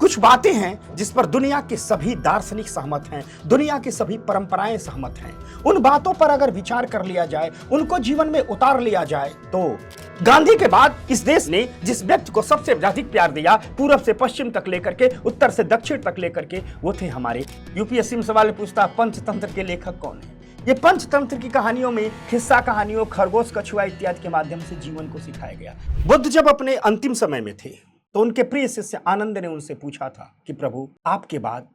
कुछ बातें हैं जिस पर दुनिया के सभी दार्शनिक सहमत हैं, दुनिया की सभी परंपराएं सहमत हैं। उन बातों पर अगर विचार कर लिया जाए, उनको जीवन में उतार लिया जाए, तो गांधी के बाद इस देश ने जिस व्यक्ति को सबसे अधिक प्यार दिया, पूरब से पश्चिम तक लेकर के, उत्तर से दक्षिण तक लेकर के, वो थे हमारे। यूपीएससी में सवाल पूछता पंचतंत्र के लेखक कौन है? ये पंचतंत्र की कहानियों में हिस्सा कहानियों, खरगोश, कछुआ इत्यादि के माध्यम से जीवन को सिखाया गया। बुद्ध जब अपने अंतिम समय में थे तो उनके प्रिय शिष्य आनंद ने उनसे पूछा था कि प्रभु, आपके बाद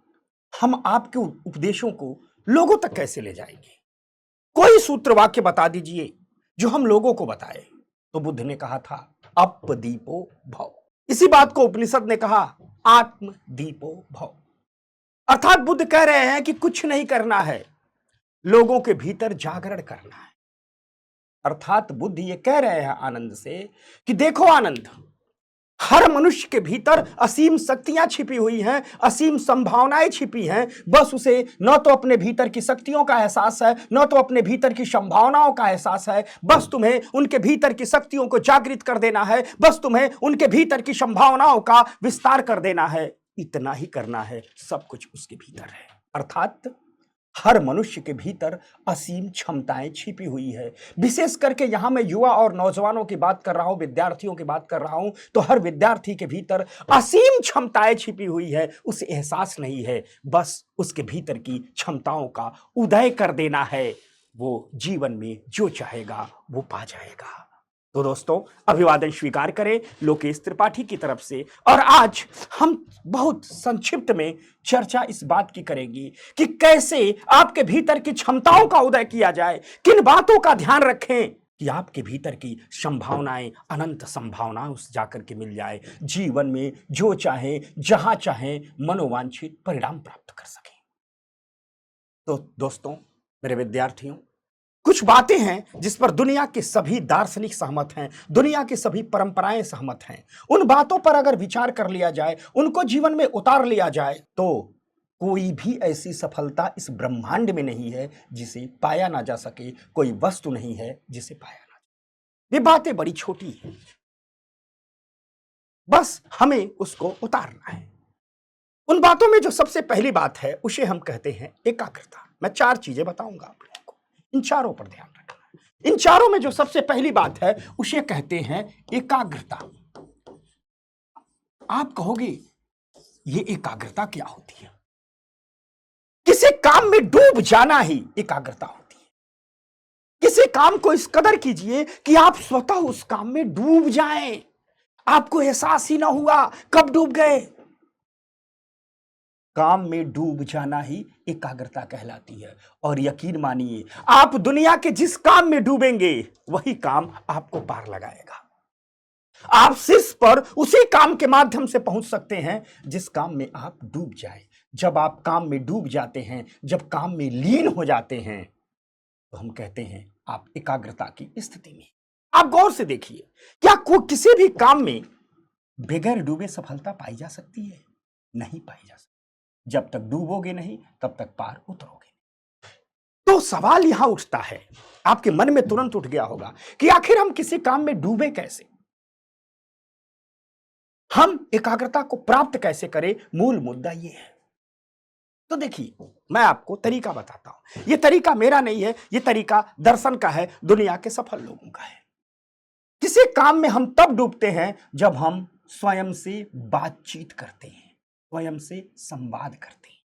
हम आपके उपदेशों को लोगों तक कैसे ले जाएंगे? कोई सूत्र वाक्य बता दीजिए जो हम लोगों को बताए। तो बुद्ध ने कहा था, अपदीपो भव। इसी बात को उपनिषद ने कहा, आत्मदीपो भव। अर्थात बुद्ध कह रहे हैं कि कुछ नहीं करना है, लोगों के भीतर जागरण करना है। अर्थात बुद्ध ये कह रहे हैं आनंद से कि देखो आनंद, हर मनुष्य के भीतर असीम शक्तियां छिपी हुई हैं, असीम संभावनाएं छिपी हैं। बस उसे न तो अपने भीतर की शक्तियों का एहसास है, न तो अपने भीतर की संभावनाओं का एहसास है। बस तुम्हें उनके भीतर की शक्तियों को जागृत कर देना है, बस तुम्हें उनके भीतर की संभावनाओं का विस्तार कर देना है। इतना ही करना है, सब कुछ उसके भीतर है। अर्थात हर मनुष्य के भीतर असीम क्षमताएं छिपी हुई है। विशेष करके यहां मैं युवा और नौजवानों की बात कर रहा हूं, विद्यार्थियों की बात कर रहा हूं, तो हर विद्यार्थी के भीतर असीम क्षमताएं छिपी हुई है। उसे एहसास नहीं है, बस उसके भीतर की क्षमताओं का उदय कर देना है। वो जीवन में जो चाहेगा वो पा जाएगा। तो दोस्तों, अभिवादन स्वीकार करें लोकेश त्रिपाठी की तरफ से। और आज हम बहुत संक्षिप्त में चर्चा इस बात की करेंगे कि कैसे आपके भीतर की क्षमताओं का उदय किया जाए, किन बातों का ध्यान रखें कि आपके भीतर की संभावनाएं, अनंत संभावनाएं उस जाकर के मिल जाए, जीवन में जो चाहे, जहां चाहे, मनोवांछित परिणाम प्राप्त कर सकें। तो दोस्तों, मेरे विद्यार्थियों, कुछ बातें हैं जिस पर दुनिया के सभी दार्शनिक सहमत हैं, दुनिया की सभी परंपराएं सहमत हैं। उन बातों पर अगर विचार कर लिया जाए, उनको जीवन में उतार लिया जाए, तो कोई भी ऐसी सफलता इस ब्रह्मांड में नहीं है जिसे पाया ना जा सके, कोई वस्तु नहीं है जिसे पाया ना जाए। ये बातें बड़ी छोटी हैं, बस हमें उसको उतारना है। उन बातों में जो सबसे पहली बात है उसे हम कहते हैं एकाग्रता। मैं 4 चीजें बताऊंगा आप लोगों को, इन चारों पर ध्यान रखना है। इन चारों में जो सबसे पहली बात है उसे कहते हैं एकाग्रता। आप कहोगे ये एकाग्रता क्या होती है? किसी काम में डूब जाना ही एकाग्रता होती है। किसी काम को इस कदर कीजिए कि आप स्वतः उस काम में डूब जाएं, आपको एहसास ही ना हुआ कब डूब गए। काम में डूब जाना ही एकाग्रता कहलाती है। और यकीन मानिए, आप दुनिया के जिस काम में डूबेंगे वही काम आपको पार लगाएगा। आप शीर्ष पर उसी काम के माध्यम से पहुंच सकते हैं जिस काम में आप डूब जाए। जब आप काम में डूब जाते हैं, जब काम में लीन हो जाते हैं, तो हम कहते हैं आप एकाग्रता की स्थिति में। आप गौर से देखिए, क्या किसी भी काम में बगैर डूबे सफलता पाई जा सकती है? नहीं पाई जा सकती। जब तक डूबोगे नहीं, तब तक पार उतरोगे। तो सवाल यहां उठता है, आपके मन में तुरंत उठ गया होगा कि आखिर हम किसी काम में डूबे कैसे, हम एकाग्रता को प्राप्त कैसे करें? मूल मुद्दा यह है। तो देखिए, मैं आपको तरीका बताता हूं। यह तरीका मेरा नहीं है, यह तरीका दर्शन का है, दुनिया के सफल लोगों का है। किसी काम में हम तब डूबते हैं जब हम स्वयं से बातचीत करते हैं, स्वयं से संवाद करते हैं।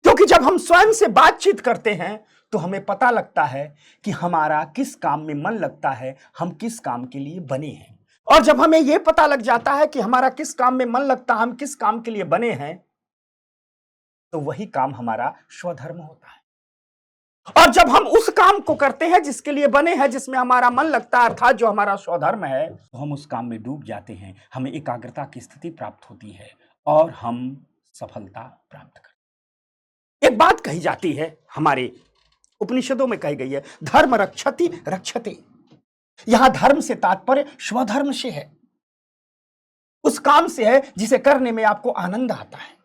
क्योंकि जब हम स्वयं से बातचीत करते हैं तो हमें पता लगता है कि हमारा किस काम में मन लगता है, हम किस काम के लिए बने हैं। और जब हमें यह पता लग जाता है कि हमारा किस काम में मन लगता है, हम किस काम के लिए बने हैं, तो वही काम हमारा स्वधर्म होता है। और जब हम उस काम को करते हैं जिसके लिए बने हैं, जिसमें हमारा मन लगता है, अर्थात जो हमारा स्वधर्म है, तो हम उस काम में डूब जाते हैं, हमें एकाग्रता की स्थिति प्राप्त होती है और हम सफलता प्राप्त करते हैं। एक बात कही जाती है, हमारे उपनिषदों में कही गई है, धर्म रक्षति रक्षते। यहां धर्म से तात्पर्य स्वधर्म से है, उस काम से है जिसे करने में आपको आनंद आता है।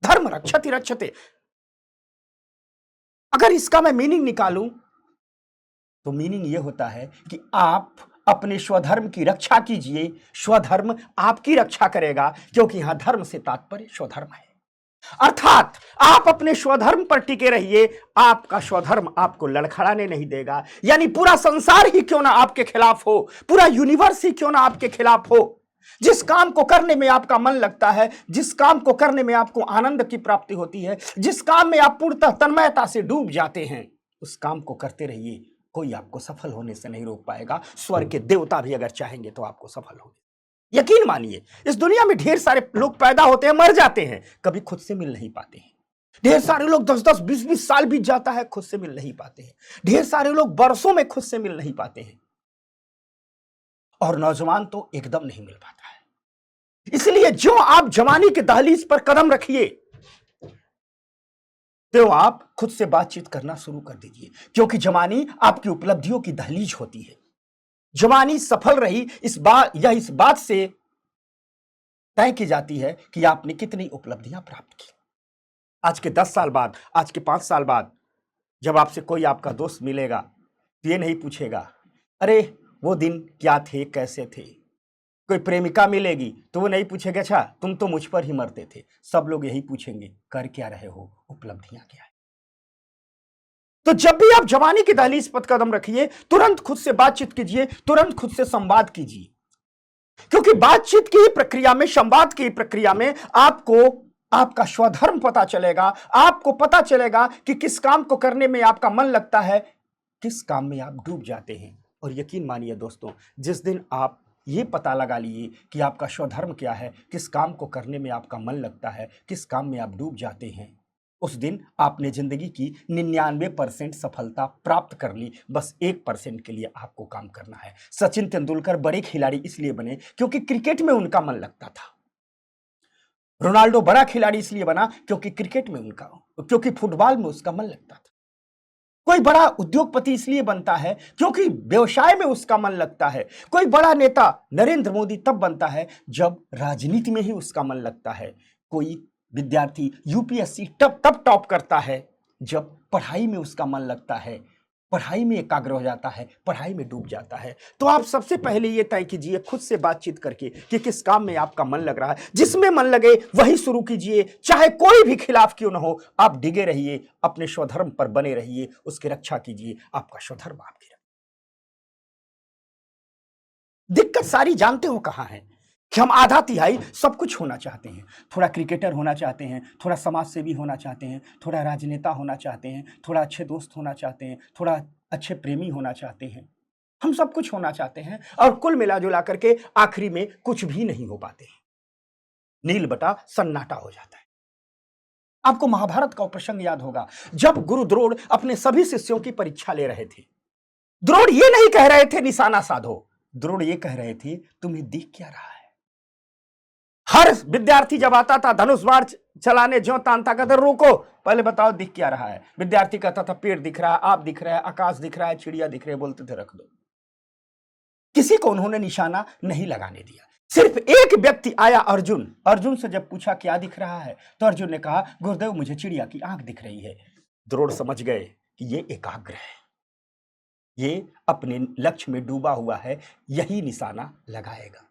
धर्म रक्षति रक्षते। अगर इसका मैं मीनिंग निकालूं तो मीनिंग यह होता है कि आप अपने स्वधर्म की रक्षा कीजिए, स्वधर्म आपकी रक्षा करेगा, क्योंकि यहां धर्म से तात्पर्य स्वधर्म है। अर्थात आप अपने स्वधर्म पर टिके रहिए, आपका स्वधर्म आपको लड़खड़ाने नहीं देगा। यानी पूरा संसार ही क्यों ना आपके खिलाफ हो, पूरा यूनिवर्स ही क्यों ना आपके खिलाफ हो, जिस काम को करने में आपका मन लगता है, जिस काम को करने में आपको आनंद की प्राप्ति होती है, जिस काम में आप पूर्णतः तन्मयता से डूब जाते हैं, उस काम को करते रहिए। कोई आपको सफल होने से नहीं रोक पाएगा। स्वर्ग के देवता भी अगर चाहेंगे तो आपको सफल होंगे। यकीन मानिए, इस दुनिया में ढेर सारे लोग पैदा होते हैं, मर जाते हैं, कभी खुद से मिल नहीं पाते हैं। ढेर सारे लोग 10-10, 20-20 साल बीत जाता है, खुद से मिल नहीं पाते हैं। ढेर सारे लोग बरसों में खुद से मिल नहीं पाते हैं, और नौजवान तो एकदम नहीं मिल पाता है। इसलिए जो आप जवानी के दहलीज पर कदम रखिए, तो आप खुद से बातचीत करना शुरू कर दीजिए, क्योंकि जवानी आपकी उपलब्धियों की दहलीज होती है। जवानी सफल रही इस बात से तय की जाती है कि आपने कितनी उपलब्धियां प्राप्त की। आज के 10 साल बाद, आज के 5 साल बाद जब आपसे कोई आपका दोस्त मिलेगा, तो ये नहीं पूछेगा अरे वो दिन क्या थे, कैसे थे। कोई प्रेमिका मिलेगी तो वो नहीं पूछेगा अच्छा तुम तो मुझ पर ही मरते थे। सब लोग यही पूछेंगे कर क्या रहे हो, उपलब्धियां क्या है। तो जब भी आप जवानी की दहलीज पर कदम रखिए, तुरंत खुद से बातचीत कीजिए, तुरंत खुद से संवाद कीजिए, क्योंकि बातचीत की प्रक्रिया में, संवाद की प्रक्रिया में आपको आपका स्वधर्म पता चलेगा। आपको पता चलेगा कि किस काम को करने में आपका मन लगता है, किस काम में आप डूब जाते हैं। और यकीन मानिए दोस्तों, जिस दिन आप ये पता लगा लिए कि आपका स्वधर्म क्या है, किस काम को करने में आपका मन लगता है, किस काम में आप डूब जाते हैं, उस दिन आपने जिंदगी की 99% सफलता प्राप्त कर ली। बस 1% के लिए आपको काम करना है। सचिन तेंदुलकर बड़े खिलाड़ी इसलिए बने क्योंकि क्रिकेट में उनका मन लगता था। रोनाल्डो बड़ा खिलाड़ी इसलिए बना क्योंकि क्रिकेट में उनका, क्योंकि फुटबॉल में उसका मन लगता था। कोई बड़ा उद्योगपति इसलिए बनता है क्योंकि व्यवसाय में उसका मन लगता है। कोई बड़ा नेता नरेंद्र मोदी तब बनता है जब राजनीति में ही उसका मन लगता है। कोई विद्यार्थी यूपीएससी तब टॉप करता है जब पढ़ाई में उसका मन लगता है, पढ़ाई में एकाग्र हो जाता है, पढ़ाई में डूब जाता है। तो आप सबसे पहले ये तय कीजिए खुद से बातचीत करके कि किस काम में आपका मन लग रहा है। जिसमें मन लगे वही शुरू कीजिए, चाहे कोई भी खिलाफ क्यों ना हो। आप डिगे रहिए, अपने स्वधर्म पर बने रहिए, उसकी रक्षा कीजिए। आपका स्वधर्म आपकी रक्षा। दिक्कत सारी जानते हो कहां है कि हम आधा तिहाई सब कुछ होना चाहते हैं। थोड़ा क्रिकेटर होना चाहते हैं, थोड़ा समाज सेवी होना चाहते हैं, थोड़ा राजनेता होना चाहते हैं, थोड़ा अच्छे दोस्त होना चाहते हैं, थोड़ा अच्छे प्रेमी होना चाहते हैं। हम सब कुछ होना चाहते हैं और कुल मिला जुला करके आखिरी में कुछ भी नहीं हो पाते हैं। नील बटा सन्नाटा हो जाता है। आपको महाभारत का प्रसंग याद होगा, जब गुरु द्रोण अपने सभी शिष्यों की परीक्षा ले रहे थे। द्रोण ये नहीं कह रहे थे निशाना साधो, द्रोण ये कह रहे थे तुम्हें दिख क्या रहा है। हर विद्यार्थी जब आता था धनुष बाण चलाने, ज्यों तानता कहता रोको, पहले बताओ दिख क्या रहा है। विद्यार्थी कहता था पेड़ दिख रहा है, आप दिख रहा है, आकाश दिख रहा है, चिड़िया दिख रहे, बोलते थे रख दो। किसी को उन्होंने निशाना नहीं लगाने दिया। सिर्फ एक व्यक्ति आया, अर्जुन। अर्जुन से जब पूछा क्या दिख रहा है, तो अर्जुन ने कहा गुरुदेव मुझे चिड़िया की आंख दिख रही है। द्रोण समझ गए कि ये एकाग्र है, ये अपने लक्ष्य में डूबा हुआ है, यही निशाना लगाएगा।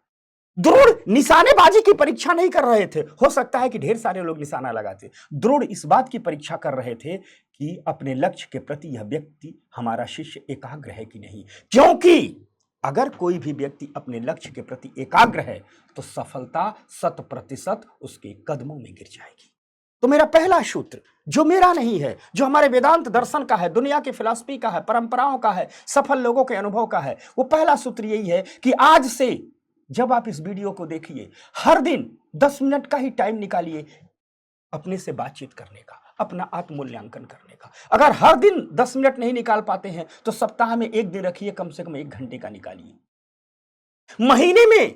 द्रोण निशानेबाजी की परीक्षा नहीं कर रहे थे। हो सकता है कि ढेर सारे लोग निशाना लगाते। द्रोण इस बात की परीक्षा कर रहे थे कि अपने लक्ष्य के प्रति यह व्यक्ति, हमारा शिष्य एकाग्र है कि नहीं। क्योंकि अगर कोई भी व्यक्ति अपने लक्ष्य के प्रति एकाग्र है तो सफलता 100% उसके कदमों में गिर जाएगी। तो मेरा पहला सूत्र, जो मेरा नहीं है, जो हमारे वेदांत दर्शन का है, दुनिया की फिलॉसफी का है, परंपराओं का है, सफल लोगों के अनुभव का है, वो पहला सूत्र यही है कि आज से जब आप इस वीडियो को देखिए, हर दिन 10 मिनट का ही टाइम निकालिए अपने से बातचीत करने का, अपना आत्ममूल्यांकन करने का। अगर हर दिन 10 मिनट नहीं निकाल पाते हैं तो सप्ताह में एक दिन रखिए, कम से कम 1 घंटे का निकालिए। महीने में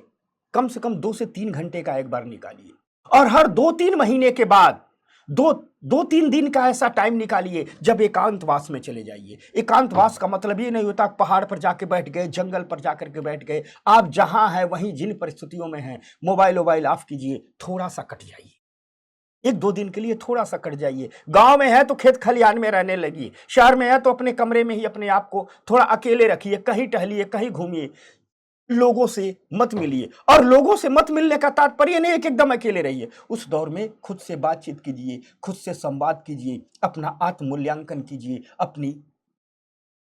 कम से कम 2 से 3 घंटे का एक बार निकालिए। और हर 2-3 महीने के बाद 2-3 दिन का ऐसा टाइम निकालिए जब एकांतवास में चले जाइए। एकांतवास का मतलब ये नहीं होता पहाड़ पर जाके बैठ गए, जंगल पर जाकर के बैठ गए। आप जहां हैं वहीं जिन परिस्थितियों में हैं, मोबाइल ऑफ कीजिए, थोड़ा सा कट जाइए। 1-2 दिन के लिए थोड़ा सा कट जाइए। गांव में है तो खेत खलिहान में रहने लगिए, शहर में है तो अपने कमरे में ही अपने आप को थोड़ा अकेले रखिए, कहीं टहलिए, कहीं घूमिए। लोगों से मत मिलिए। और लोगों से मत मिलने का तात्पर्य नहीं है कि एकदम अकेले रहिए। उस दौर में खुद से बातचीत कीजिए, खुद से संवाद कीजिए, अपना आत्म मूल्यांकन कीजिए, अपनी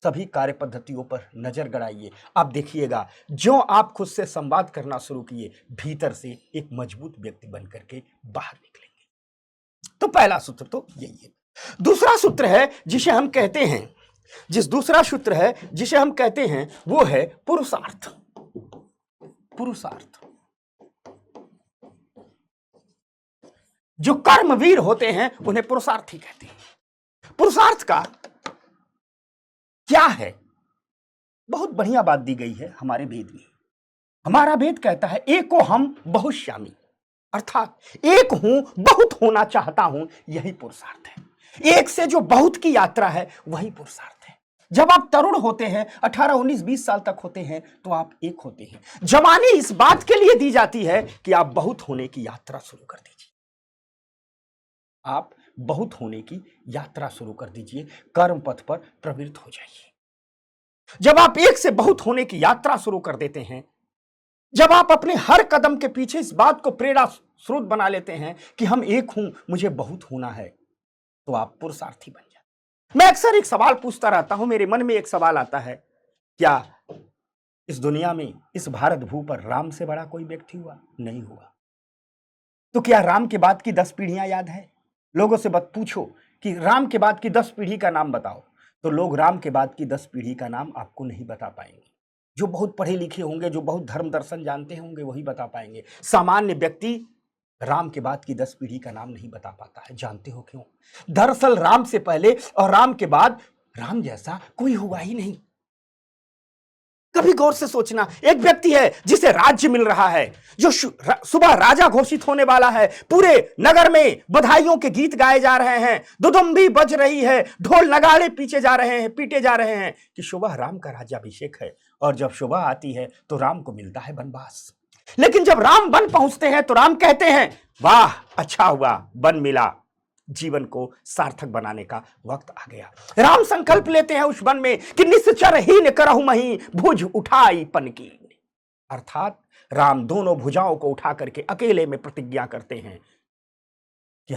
सभी कार्य पद्धतियों पर नजर गड़ाइए। आप देखिएगा, जो आप खुद से संवाद करना शुरू किए, भीतर से एक मजबूत व्यक्ति बन करके बाहर निकलेंगे। तो पहला सूत्र तो यही है। दूसरा सूत्र है जिसे हम कहते हैं, दूसरा सूत्र है जिसे हम कहते हैं, वो है पुरुषार्थ। पुरुषार्थ। जो कर्मवीर होते हैं उन्हें पुरुषार्थी कहते हैं। पुरुषार्थ का क्या है? बहुत बढ़िया बात दी गई है हमारे वेद में। हमारा वेद कहता है, एको हम बहुश्यामी, अर्थात एक हूं बहुत होना चाहता हूं, यही पुरुषार्थ है। एक से जो बहुत की यात्रा है वही पुरुषार्थ है। जब आप तरुण होते हैं, 18, 19, 20 साल तक होते हैं, तो आप एक होते हैं। जवानी इस बात के लिए दी जाती है कि आप बहुत होने की यात्रा शुरू कर दीजिए। आप बहुत होने की यात्रा शुरू कर दीजिए, कर्म पथ पर प्रवृत्त हो जाइए। जब आप एक से बहुत होने की यात्रा शुरू कर देते हैं, जब आप अपने हर कदम के पीछे इस बात को प्रेरणा स्रोत बना लेते हैं कि हम एक हूं, मुझे बहुत होना है, तो आप पुरुषार्थी बन जाते हैं। मैं अक्सर एक सवाल पूछता रहता हूं, मेरे मन में एक सवाल आता है, क्या इस दुनिया में, इस भारत भू पर राम से बड़ा कोई व्यक्ति हुआ? नहीं हुआ। तो क्या राम के बाद की 10 पीढ़ियां याद है? लोगों से बत पूछो कि राम के बाद की 10 पीढ़ी का नाम बताओ, तो लोग राम के बाद की 10 पीढ़ी का नाम आपको नहीं बता पाएंगे। जो बहुत पढ़े लिखे होंगे, जो बहुत धर्म दर्शन जानते होंगे, वही बता पाएंगे। सामान्य व्यक्ति राम के बाद की 10 पीढ़ी का नाम नहीं बता पाता है। जानते हो क्यों? दरअसल राम से पहले और राम के बाद राम जैसा कोई हुआ ही नहीं। कभी गौर से सोचना, एक व्यक्ति है जिसे राज्य मिल रहा है, जो सुबह राजा घोषित होने वाला है, पूरे नगर में बधाइयों के गीत गाए जा रहे हैं, दुदुम्बी बज रही है, ढोल नगाड़े पीटे जा रहे हैं कि सुबह राम का राज्याभिषेक है। और जब सुबह आती है तो राम को मिलता है वनवास। लेकिन जब राम वन पहुंचते हैं तो राम कहते हैं, वाह अच्छा हुआ वन मिला, जीवन को सार्थक बनाने का वक्त आ गया। राम संकल्प लेते हैं उस वन में कि निश्चर हीन करहु मही भुज उठाई पनकी। अर्थात राम दोनों भुजाओं को उठा करके अकेले में प्रतिज्ञा करते हैं कि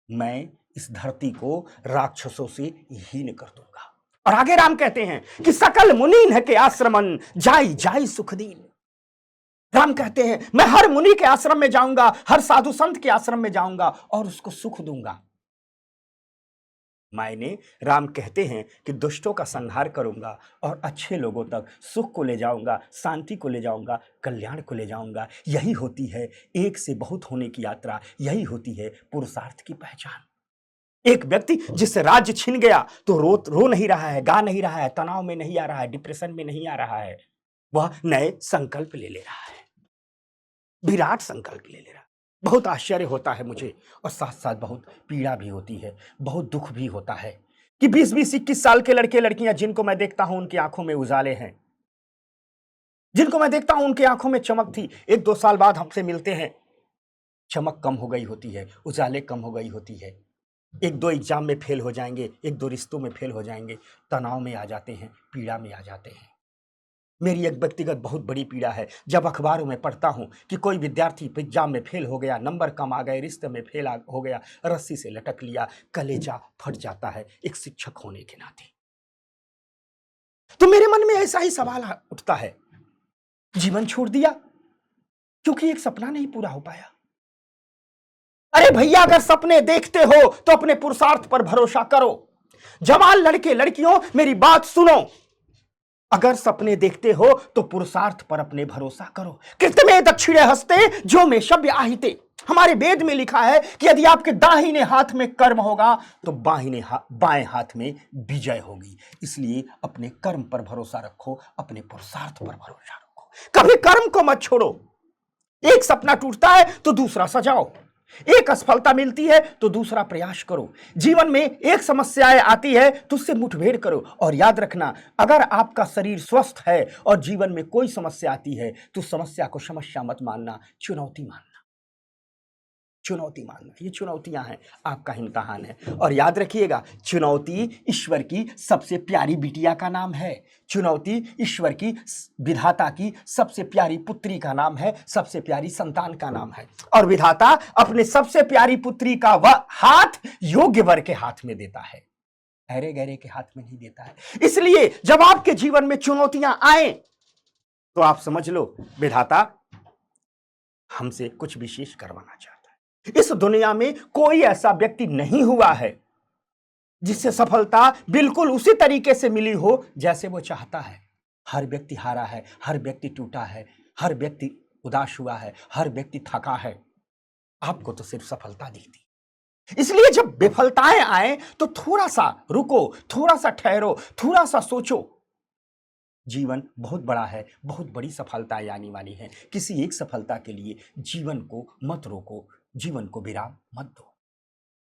मैं इस धरती को राक्षसों से हीन कर दूंगा। और आगे राम कहते हैं कि सकल मुनीन के आश्रमन जाई जाई सुखदीन। राम कहते हैं, मैं हर मुनि के आश्रम में जाऊंगा, हर साधु संत के आश्रम में जाऊंगा और उसको सुख दूंगा। मायने राम कहते हैं कि दुष्टों का संहार करूंगा और अच्छे लोगों तक सुख को ले जाऊंगा, शांति को ले जाऊंगा, कल्याण को ले जाऊंगा। यही होती है एक से बहुत होने की यात्रा, यही होती है पुरुषार्थ की पहचान। एक व्यक्ति जिससे राज्य छिन गया तो रो नहीं रहा है, गा नहीं रहा है, तनाव में नहीं आ रहा है, डिप्रेशन में नहीं आ रहा है, वह नए संकल्प ले रहा है, विराट संकल्प ले रहा है। बहुत आश्चर्य होता है मुझे, और साथ साथ बहुत पीड़ा भी होती है, बहुत दुख भी होता है कि 20-20, 21 साल के लड़के लड़कियां जिनको मैं देखता हूं उनकी आंखों में उजाले हैं, जिनको मैं देखता हूं उनकी आंखों में चमक थी, 1-2 साल बाद हमसे मिलते हैं, चमक कम हो गई होती है, उजाले कम हो गई होती है। 1-2 एग्जाम में फेल हो जाएंगे, 1-2 रिश्तों में फेल हो जाएंगे, तनाव में आ जाते हैं, पीड़ा में आ जाते हैं। मेरी एक व्यक्तिगत बहुत बड़ी पीड़ा है, जब अखबारों में पढ़ता हूं कि कोई विद्यार्थी एग्जाम में फेल हो गया, नंबर कम आ गए, रिश्ते में फेल हो गया, रस्सी से लटक लिया, कलेजा फट जाता है एक शिक्षक होने के नाते। तो मेरे मन में ऐसा ही सवाल उठता है, जीवन छोड़ दिया क्योंकि एक सपना नहीं पूरा हो पाया? अरे भैया, अगर सपने देखते हो तो अपने पुरुषार्थ पर भरोसा करो। जवान लड़के लड़कियों, मेरी बात सुनो, अगर सपने देखते हो तो पुरुषार्थ पर अपने भरोसा करो। कृतमे दक्षिणे हस्ते जो में शब्द आहिते। हमारे वेद में लिखा है कि यदि आपके दाहिने हाथ में कर्म होगा तो बाएं हाथ में विजय होगी। इसलिए अपने कर्म पर भरोसा रखो, अपने पुरुषार्थ पर भरोसा रखो, कभी कर्म को मत छोड़ो। एक सपना टूटता है तो दूसरा सजाओ, एक असफलता मिलती है तो दूसरा प्रयास करो। जीवन में एक समस्याएं आती है तो उससे मुठभेड़ करो। और याद रखना, अगर आपका शरीर स्वस्थ है और जीवन में कोई समस्या आती है तो समस्या को समस्या मत मानना, चुनौती मानना। चुनौती मानना, ये चुनौतियां हैं, आपका इम्तहान है। और याद रखिएगा, चुनौती ईश्वर की सबसे प्यारी बिटिया का नाम है। चुनौती ईश्वर की विधाता की सबसे प्यारी पुत्री का नाम है, सबसे प्यारी संतान का नाम है। और विधाता अपने सबसे प्यारी पुत्री का वह हाथ योग्य वर के हाथ में देता है, गहरे गहरे के हाथ में नहीं देता है। इसलिए जब आपके जीवन में चुनौतियां आए तो आप समझ लो विधाता हमसे कुछ विशेष करवाना चाहता है। इस दुनिया में कोई ऐसा व्यक्ति नहीं हुआ है जिससे सफलता बिल्कुल उसी तरीके से मिली हो जैसे वो चाहता है। हर व्यक्ति हारा है, हर व्यक्ति टूटा है, हर व्यक्ति उदास हुआ है, हर व्यक्ति थका है। आपको तो सिर्फ सफलता दिखती। इसलिए जब विफलताएं आए तो थोड़ा सा रुको, थोड़ा सा ठहरो, थोड़ा सा सोचो। जीवन बहुत बड़ा है, बहुत बड़ी सफलताएं आने वाली है। किसी एक सफलता के लिए जीवन को मत रोको, जीवन को विराम मत दो।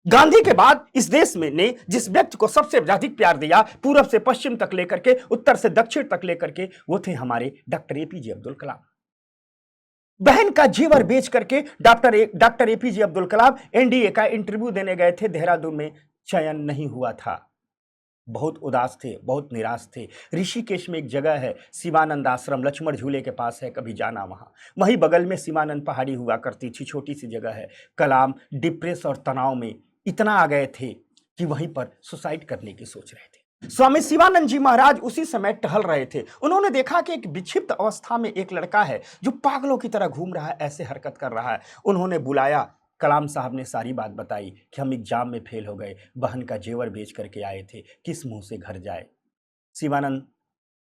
गांधी के बाद इस देश में ने जिस व्यक्ति को सबसे अधिक प्यार दिया, पूरब से पश्चिम तक लेकर के, उत्तर से दक्षिण तक लेकर के, वो थे हमारे डॉक्टर एपीजे अब्दुल कलाम। बहन का जीवर बेच करके doctor APJ Abdul Kalam NDA का इंटरव्यू देने गए थे देहरादून में, चयन नहीं हुआ था। बहुत उदास थे, बहुत निराश थे। ऋषिकेश में एक जगह है शिवानंद आश्रम, लक्ष्मण झूले के पास है, कभी जाना वहीं बगल में शिवानंद पहाड़ी हुआ करती थी, छोटी सी जगह है। कलाम डिप्रेस और तनाव में इतना आ गए थे कि वहीं पर सुसाइड करने की सोच रहे थे। स्वामी शिवानंद जी महाराज उसी समय टहल रहे थे। उन्होंने देखा कि एक विक्षिप्त अवस्था में एक लड़का है जो पागलों की तरह घूम रहा है, ऐसे हरकत कर रहा है। उन्होंने बुलाया। कलाम साहब ने सारी बात बताई कि हम एग्जाम में फेल हो गए, बहन का जेवर बेच करके आए थे, किस मुंह से घर जाए। शिवानंद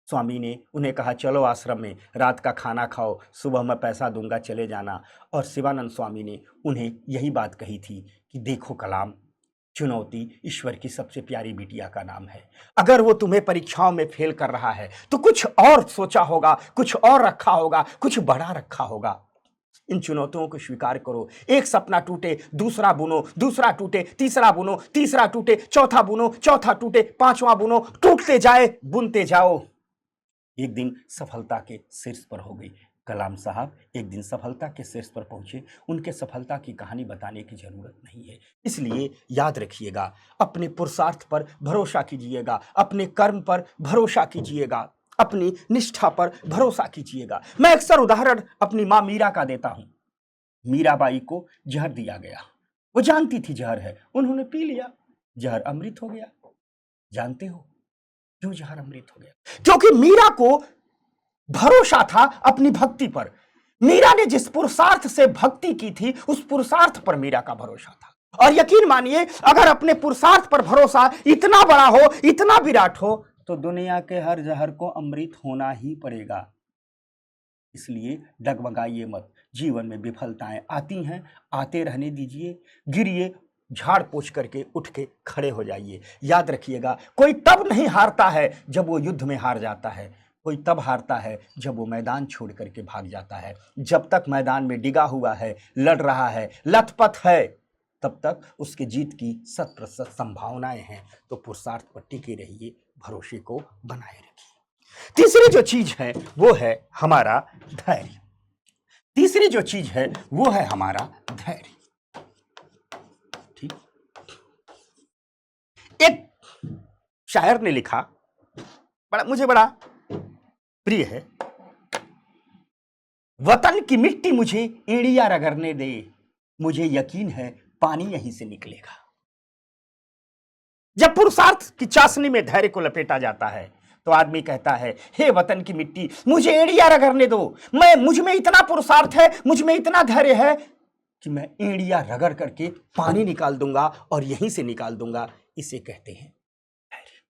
स्वामी ने उन्हें कहा चलो आश्रम में, रात का खाना खाओ, सुबह मैं पैसा दूंगा, चले जाना। और शिवानंद स्वामी ने उन्हें यही बात कही थी कि देखो कलाम, चुनौती ईश्वर की सबसे प्यारी बिटिया का नाम है। अगर वो तुम्हें परीक्षाओं में फेल कर रहा है तो कुछ और सोचा होगा, कुछ और रखा होगा, कुछ बड़ा रखा होगा। इन चुनौतियों को स्वीकार करो। एक सपना टूटे दूसरा बुनो, दूसरा टूटे तीसरा बुनो, तीसरा टूटे चौथा बुनो, चौथा टूटे पांचवा बुनो, टूटते जाए बुनते जाओ। एक दिन सफलता के शीर्ष पर हो गई। कलाम साहब एक दिन सफलता के शीर्ष पर पहुंचे। उनके सफलता की कहानी बताने की जरूरत नहीं है। इसलिए याद रखिएगा, अपने पुरुषार्थ पर भरोसा कीजिएगा, अपने कर्म पर भरोसा कीजिएगा, अपनी निष्ठा पर भरोसा कीजिएगा। मैं अक्सर उदाहरण अपनी मां मीरा का देता हूं। मीराबाई को जहर दिया गया, वो जानती थी जहर है, उन्होंने पी लिया, जहर अमृत हो गया। जानते हो क्यों जहर अमृत हो गया? क्योंकि मीरा को भरोसा था अपनी भक्ति पर। मीरा ने जिस पुरुषार्थ से भक्ति की थी, उस पुरुषार्थ पर मीरा का भरोसा था। और यकीन मानिए, अगर अपने पुरुषार्थ पर भरोसा इतना बड़ा हो, इतना विराट हो, तो दुनिया के हर जहर को अमृत होना ही पड़ेगा। इसलिए डगमगाइए मत। जीवन में विफलताएं आती हैं, आते रहने दीजिए। गिरिए, झाड़ पोछ करके उठ के खड़े हो जाइए। याद रखिएगा, कोई तब नहीं हारता है जब वो युद्ध में हार जाता है, कोई तब हारता है जब वो मैदान छोड़ करके भाग जाता है। जब तक मैदान में डिगा हुआ है, लड़ रहा है, लथपथ है, तब तक उसके जीत की 100% संभावनाएं हैं। तो पुरुषार्थ पर टिके रहिए, भरोसे को बनाए रखिए। तीसरी जो चीज है वो है हमारा धैर्य। तीसरी जो चीज है वो है हमारा धैर्य। ठीक, एक शायर ने लिखा, मुझे बड़ा प्रिय है, वतन की मिट्टी मुझे एड़िया रगड़ने दे, मुझे यकीन है पानी यहीं से निकलेगा। जब पुरुषार्थ की चाशनी में धैर्य को लपेटा जाता है तो आदमी कहता है, हे वतन की मिट्टी, मुझे एड़िया रगड़ने दो। मुझ में इतना पुरुषार्थ है, मुझ में इतना धैर्य है कि मैं एड़िया रगड़ करके पानी निकाल दूंगा, और यहीं से निकाल दूंगा। इसे कहते हैं धैर्य।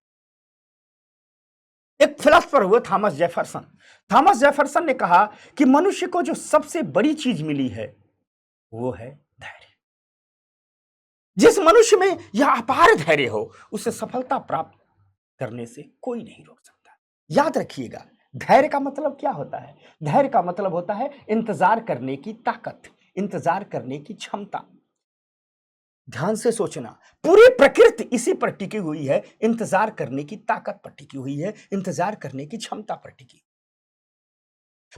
एक फिलोसोफर हुए थॉमस जेफरसन। थॉमस जेफरसन ने कहा कि मनुष्य को जो सबसे बड़ी चीज मिली है वो है धैर्य। जिस मनुष्य में यह अपार धैर्य हो, उसे सफलता प्राप्त करने से कोई नहीं रोक सकता। याद रखिएगा, धैर्य का मतलब क्या होता है? धैर्य का मतलब होता है इंतजार करने की ताकत, इंतजार करने की क्षमता। ध्यान से सोचना, पूरी प्रकृति इसी पर टिकी हुई है, इंतजार करने की ताकत पर टिकी हुई है, इंतजार करने की क्षमता पर टिकी।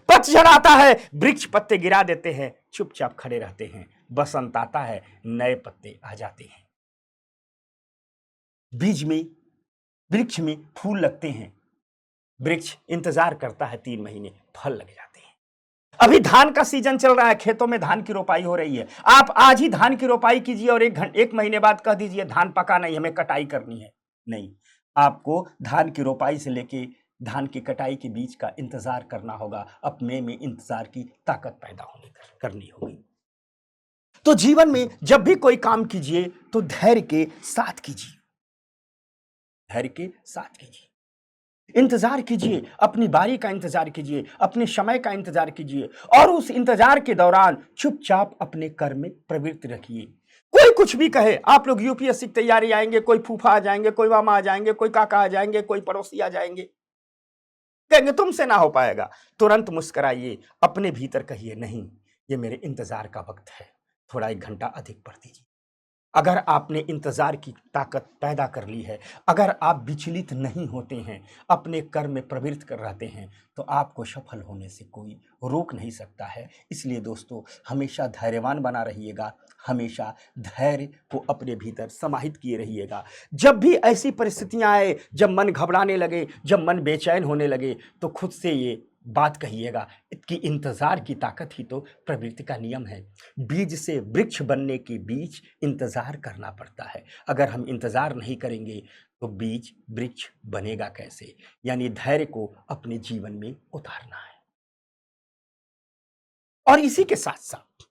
पतझड़ आता है, वृक्ष पत्ते गिरा देते हैं, चुपचाप खड़े रहते हैं। बसंत आता है, नए पत्ते आ जाते हैं। बीज में, वृक्ष में फूल लगते हैं, वृक्ष इंतजार करता है 3 महीने, फल लग जाते हैं। अभी धान का सीजन चल रहा है, खेतों में धान की रोपाई हो रही है। आप आज ही धान की रोपाई कीजिए और 1 महीने बाद कह दीजिए धान पका नहीं, हमें कटाई करनी है। नहीं, आपको धान की रोपाई से लेके धान की कटाई के बीच का इंतजार करना होगा। अपने में इंतजार की ताकत पैदा होने करनी होगी। तो जीवन में जब भी कोई काम कीजिए तो धैर्य के साथ कीजिए, धैर्य के साथ कीजिए। इंतजार कीजिए, अपनी बारी का इंतजार कीजिए, अपने समय का इंतजार कीजिए और उस इंतजार के दौरान चुपचाप अपने कर्म में प्रवृत्ति रखिए। कोई कुछ भी कहे, आप लोग यूपीएससी की तैयारी आएंगे, कोई फूफा आ जाएंगे, कोई मामा आ जाएंगे, कोई काका आ जाएंगे, कोई पड़ोसी आ जाएंगे, कहेंगे तुमसे ना हो पाएगा। तुरंत मुस्कुराइए, अपने भीतर कहिए नहीं, ये मेरे इंतजार का वक्त है, थोड़ा 1 घंटा अधिक पढ़ दीजिए। अगर आपने इंतजार की ताकत पैदा कर ली है, अगर आप विचलित नहीं होते हैं, अपने कर्म में प्रवृत्त कर रहते हैं, तो आपको सफल होने से कोई रोक नहीं सकता है। इसलिए दोस्तों, हमेशा धैर्यवान बना रहिएगा, हमेशा धैर्य को अपने भीतर समाहित किए रहिएगा। जब भी ऐसी परिस्थितियां आए, जब मन घबराने लगे, जब मन बेचैन होने लगे, तो खुद से ये बात कहिएगा कि इंतजार की ताकत ही तो प्रवृत्ति का नियम है। बीज से वृक्ष बनने के बीच इंतजार करना पड़ता है। अगर हम इंतजार नहीं करेंगे तो बीज वृक्ष बनेगा कैसे? यानी धैर्य को अपने जीवन में उतारना है। और इसी के साथ साथ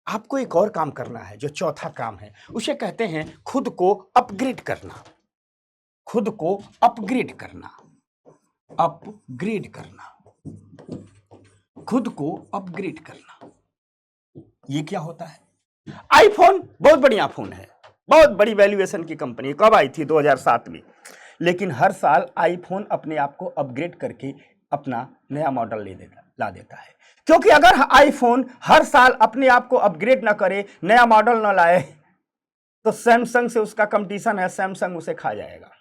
आपको एक और काम करना है, जो चौथा काम है, उसे कहते हैं खुद को अपग्रेड करना। खुद को अपग्रेड करना, अपग्रेड करना, खुद को अपग्रेड करना। ये क्या होता है? आईफोन बहुत बढ़िया फोन है, बहुत बड़ी वैल्यूएशन की कंपनी, कब आई थी? 2007 में। लेकिन हर साल आईफोन अपने आप को अपग्रेड करके अपना नया मॉडल ला देता है। क्योंकि अगर आईफोन हर साल अपने आप को अपग्रेड ना करे, नया मॉडल ना लाए, तो सैमसंग से उसका कंपटीशन है, सैमसंग उसे खा जाएगा।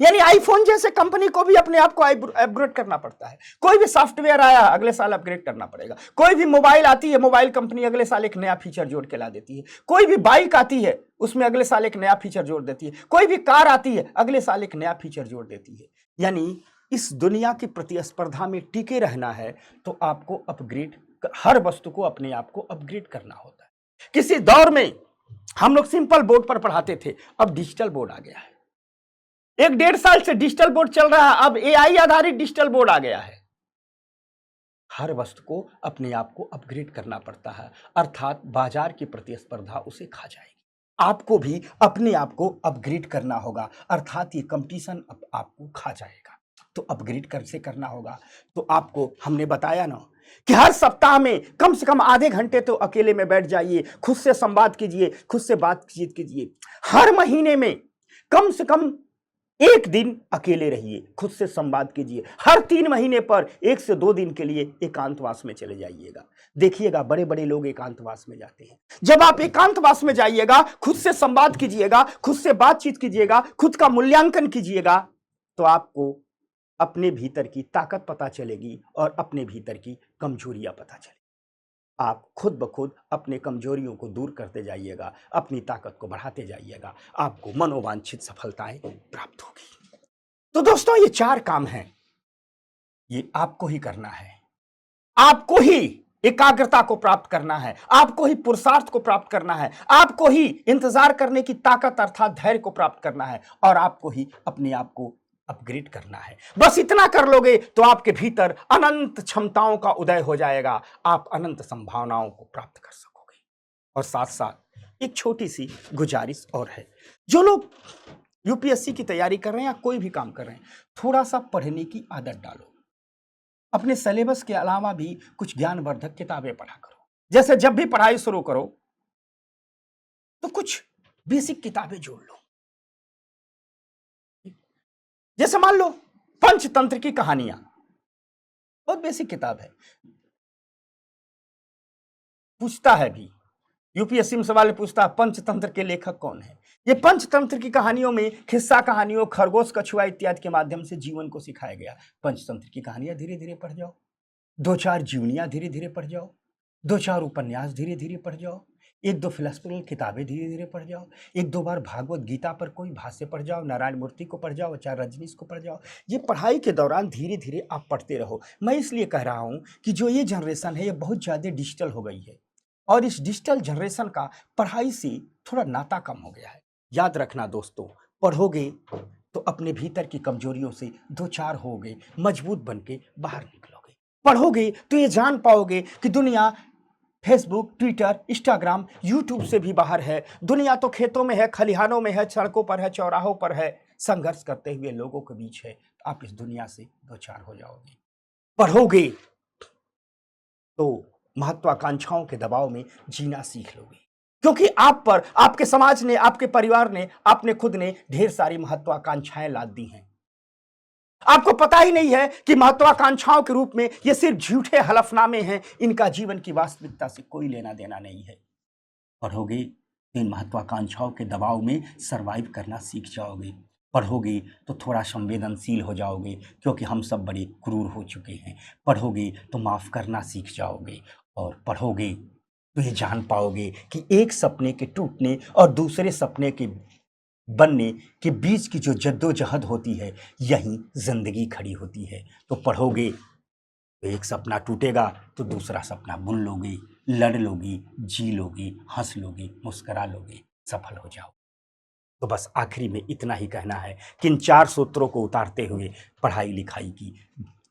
यानी आईफोन जैसे कंपनी को भी अपने आप को अपग्रेड करना पड़ता है। कोई भी सॉफ्टवेयर आया, अगले साल अपग्रेड करना पड़ेगा। कोई भी मोबाइल आती है, मोबाइल कंपनी अगले साल एक नया फीचर जोड़ के ला देती है। कोई भी बाइक आती है, उसमें अगले साल एक नया फीचर जोड़ देती है। कोई भी कार आती है, अगले साल एक नया फीचर जोड़ देती है। यानी इस दुनिया की प्रतिस्पर्धा में टिके रहना है तो आपको अपग्रेड, हर वस्तु को अपने आप को अपग्रेड करना होता है। किसी दौर में हम लोग सिंपल बोर्ड पर पढ़ाते थे, अब डिजिटल बोर्ड आ गया है। 1-1.5 साल से डिजिटल बोर्ड चल रहा है, अब एआई आधारित डिजिटल बोर्ड आ गया है। हर वस्तु को अपने आप को अपग्रेड करना पड़ता है, अर्थात बाजार की प्रतिस्पर्धा उसे खा जाएगी। आपको भी अपने आप को अपग्रेड करना होगा, अर्थात ये कंपटीशन आपको खा जाएगा। तो अपग्रेड कैसे करना होगा? तो आपको हमने बताया ना कि हर सप्ताह में कम से कम आधे घंटे तो अकेले में बैठ जाइए, खुद से संवाद कीजिए, खुद से बातचीत कीजिए। हर महीने में कम से कम 1 दिन अकेले रहिए, खुद से संवाद कीजिए। हर 3 महीने पर 1 से 2 दिन के लिए एकांतवास में चले जाइएगा। देखिएगा, बड़े बड़े लोग एकांतवास में जाते हैं। जब आप एकांतवास में जाइएगा, खुद से संवाद कीजिएगा, खुद से बातचीत कीजिएगा, खुद का मूल्यांकन कीजिएगा, तो आपको अपने भीतर की ताकत पता चलेगी और अपने भीतर की कमजोरियां पता चलेगी। आप खुद ब खुद अपने कमजोरियों को दूर करते जाइएगा, अपनी ताकत को बढ़ाते जाइएगा, आपको मनोवांछित सफलताएं प्राप्त होगी। तो दोस्तों, ये 4 काम हैं, ये आपको ही करना है। आपको ही एकाग्रता को प्राप्त करना है, आपको ही पुरुषार्थ को प्राप्त करना है, आपको ही इंतजार करने की ताकत अर्थात धैर्य को प्राप्त करना है, और आपको ही अपने आप को अपग्रेड करना है। बस इतना कर लोगे तो आपके भीतर अनंत क्षमताओं का उदय हो जाएगा, आप अनंत संभावनाओं को प्राप्त कर सकोगे। और साथ साथ एक छोटी सी गुजारिश और है, जो लोग यूपीएससी की तैयारी कर रहे हैं या कोई भी काम कर रहे हैं, थोड़ा सा पढ़ने की आदत डालो। अपने सिलेबस के अलावा भी कुछ ज्ञानवर्धक किताबें पढ़ा करो। जैसे जब भी पढ़ाई शुरू करो तो कुछ बेसिक किताबें जोड़ लो। जैसे मान लो पंचतंत्र की कहानियां, बहुत बेसिक किताब है, पूछता है भी यूपीएससी में सवाल पूछता है पंचतंत्र के लेखक कौन है। ये पंचतंत्र की कहानियों में खिस्सा कहानियों, खरगोश, कछुआ इत्यादि के माध्यम से जीवन को सिखाया गया। पंचतंत्र की कहानियां धीरे धीरे पढ़ जाओ, दो चार जीवनियाँ धीरे-धीरे पढ़ जाओ, 2-4 उपन्यास धीरे-धीरे पढ़ जाओ, 1-2 फिलॉसफिकल किताबें धीरे-धीरे पढ़ जाओ, 1-2 बार भागवत गीता पर कोई भाष्य पढ़ जाओ, नारायण मूर्ति को पढ़ जाओ, आचार्य रजनीश को पढ़ जाओ। ये पढ़ाई के दौरान धीरे-धीरे आप पढ़ते रहो। मैं इसलिए कह रहा हूँ कि जो ये जनरेशन है, ये बहुत ज़्यादा डिजिटल हो गई है और इस डिजिटल जनरेशन का पढ़ाई से थोड़ा नाता कम हो गया है। याद रखना दोस्तों, पढ़ोगे तो अपने भीतर की कमजोरियों से दो चार होगे, मजबूत बन के बाहर निकलोगे। पढ़ोगे तो ये जान पाओगे कि दुनिया फेसबुक, ट्विटर, इंस्टाग्राम, यूट्यूब से भी बाहर है। दुनिया तो खेतों में है, खलिहानों में है, सड़कों पर है, चौराहों पर है, संघर्ष करते हुए लोगों के बीच है। आप इस दुनिया से दो चार हो जाओगे। पढ़ोगे तो महत्वाकांक्षाओं के दबाव में जीना सीख लोगे, क्योंकि आप पर आपके समाज ने, आपके परिवार ने, आपने खुद ने ढेर सारी महत्वाकांक्षाएं लाद दी हैं। आपको पता ही नहीं है कि महत्वाकांक्षाओं के रूप में ये सिर्फ झूठे हलफनामे हैं, इनका जीवन की वास्तविकता से कोई लेना देना नहीं है। पढ़ोगे तो इन महत्वाकांक्षाओं के दबाव में सरवाइव करना सीख जाओगे। पढ़ोगे तो थोड़ा संवेदनशील हो जाओगे, क्योंकि हम सब बड़े क्रूर हो चुके हैं। पढ़ोगे तो माफ करना सीख जाओगे और पढ़ोगे तो ये जान पाओगे कि एक सपने के टूटने और दूसरे सपने के बनने के बीच की जो जद्दोजहद होती है, यहीं जिंदगी खड़ी होती है। तो पढ़ोगे तो एक सपना टूटेगा तो दूसरा सपना बुन लोगे, लड़ लोगी, जी लोगी, हंस लोगी, मुस्करा लोगे, सफल हो जाओ। तो बस आखिरी में इतना ही कहना है कि इन 4 सूत्रों को उतारते हुए पढ़ाई लिखाई की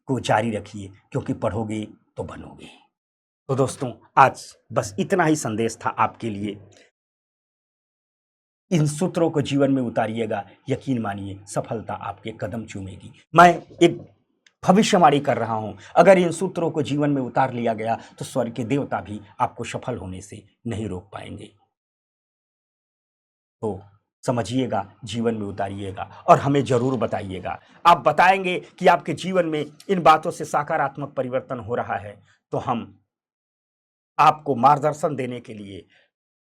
को जारी रखिए, क्योंकि पढ़ोगे तो बनोगे। तो दोस्तों, आज बस इतना ही संदेश था आपके लिए। इन सूत्रों को जीवन में उतारिएगा, यकीन मानिए सफलता आपके कदम चूमेगी। मैं एक भविष्यवाणी कर रहा हूं, अगर इन सूत्रों को जीवन में उतार लिया गया तो स्वर्ग के देवता भी आपको सफल होने से नहीं रोक पाएंगे। तो समझिएगा, जीवन में उतारिएगा और हमें जरूर बताइएगा। आप बताएंगे कि आपके जीवन में इन बातों से सकारात्मक परिवर्तन हो रहा है, तो हम आपको मार्गदर्शन देने के लिए,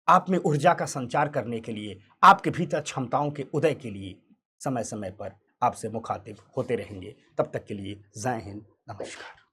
आप में ऊर्जा का संचार करने के लिए, आपके भीतर क्षमताओं के उदय के लिए समय समय पर आपसे मुखातिब होते रहेंगे। तब तक के लिए जय हिंद, नमस्कार।